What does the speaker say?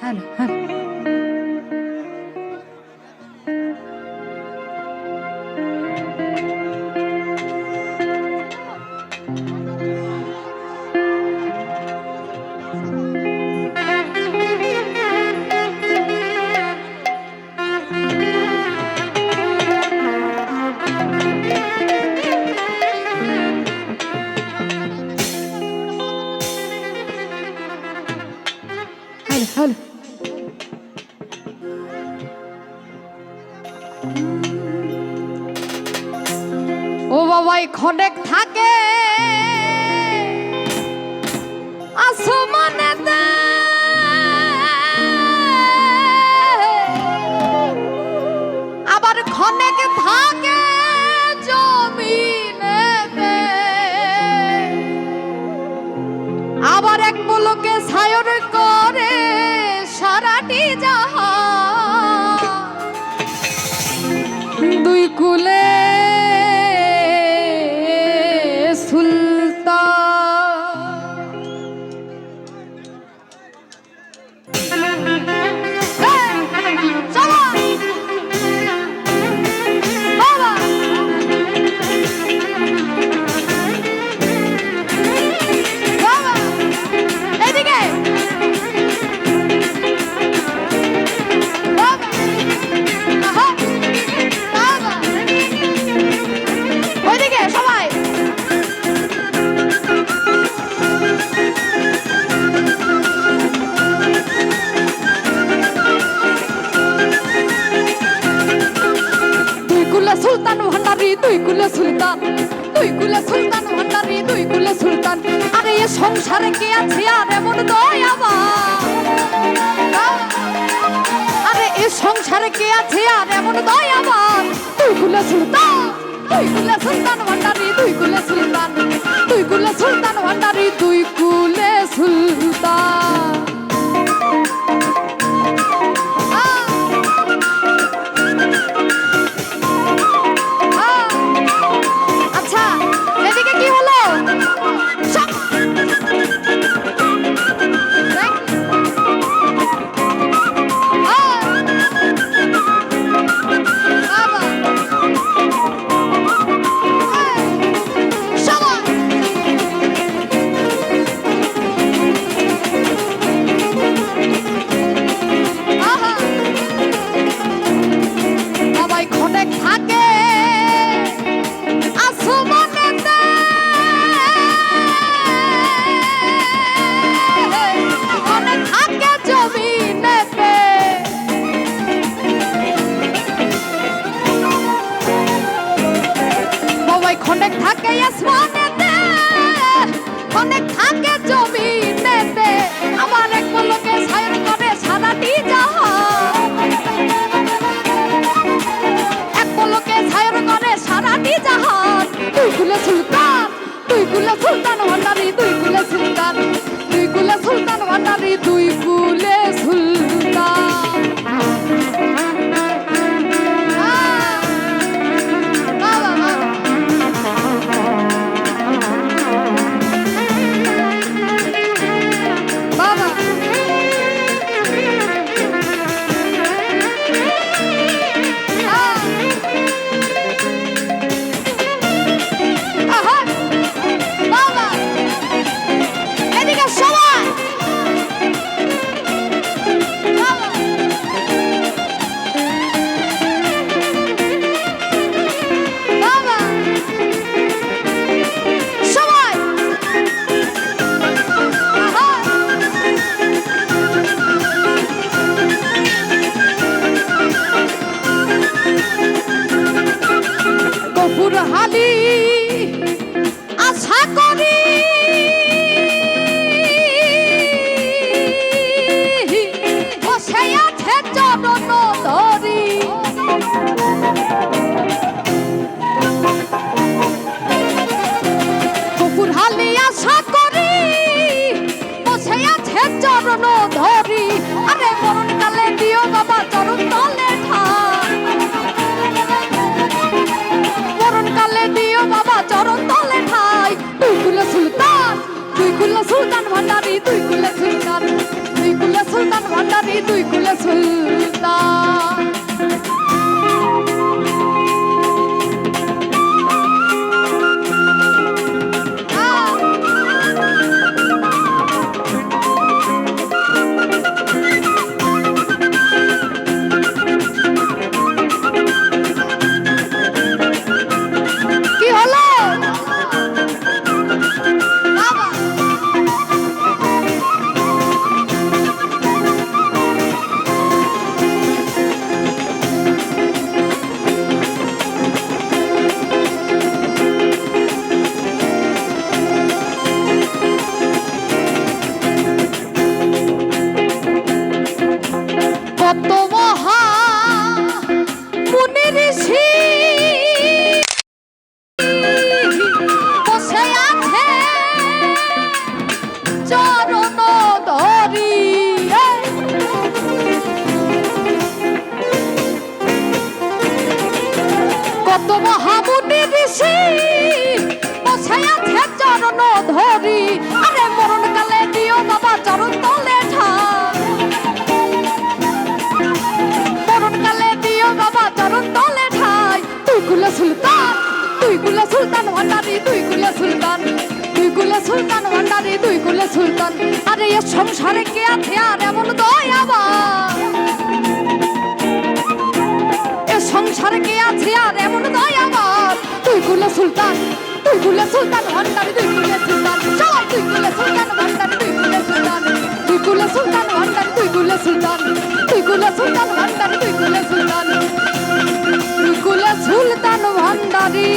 Hello hello hello ও বাবাই খনেক থাকে আসমানেতে আবার খনেক থাকে জমিনেতে আবার এক পলকে ছায়র করে সারাটি জাহান দুই কুলে সুলতান ভান্ডারি দুই কুলে সুলতান ভান্ডারি দুই কুলে সুলতান আরে এ সংসারে কে আছে আর এমন দয়াবান আরে এ সংসারে কে আছে আর এমন দয়াবান দুই কুলে সুলতান ভান্ডারি দুই কুলে সুলতান ভান্ডারি দুই কুলে সুলতান অনেক থাকে আসমানেতে অনেক থাকে জমিনেতে আবার এক পলকে ছায়র করে সারাটি জাহান এক পলকে ছায়র করে সারাটি জাহান দুই কুলে সুলতান ভান্ডারি দুই কুলে সুলতান ভান্ডারি দুই কুলে সুলতান হালি আশা করি বসে আছে চরণ ধরি কুকুর হালি আশা করি বসে আছে চরণ ধরি আরে মরণ কালে দিও বাবা চরণ তলে বাবা চরণ তলে ঠাই দুই কুলে সুলতান ভান্ডারি তুই কুলে সুলতান, তুই কুলে সুলতান ভান্ডারি তুই কুলে সুলতান। কত মহা মুনি ঋষি বসে আছে চরণ ধরি, কত মহা মুনি ঋষি বসে আছে চরণ ধরি। আরে মরণ কালে দিও বাবা চরণ তলে ঠাই, বাবা চরণ তলে ঠাই। তুই কুলে সুলতান, তুই কুলে সুলতান ভান্ডারি তুই কুলে সুলতান, তুই কুলে সুলতান ভান্ডারি তুই কুলে সুলতান। আরে এ সংসারে কে আছে আর এমন দয়াবান, এ সংসারে কে আছে আর এমন দয়াবান। তুই কুলে সুলতান, তুই কুলে সুলতান ভান্ডারি তুই কুলে সুলতান, সবাই তুই কুলে সুলতান ভান্ডারি তুই কুলে সুলতান, তুই কুলে সুলতান ভান্ডারি তুই কুলে সুলতান, তুই কুলে সুলতান ভান্ডারি তুই কুলে সুলতান, তুই কুলে সুলতান ভান্ডারি।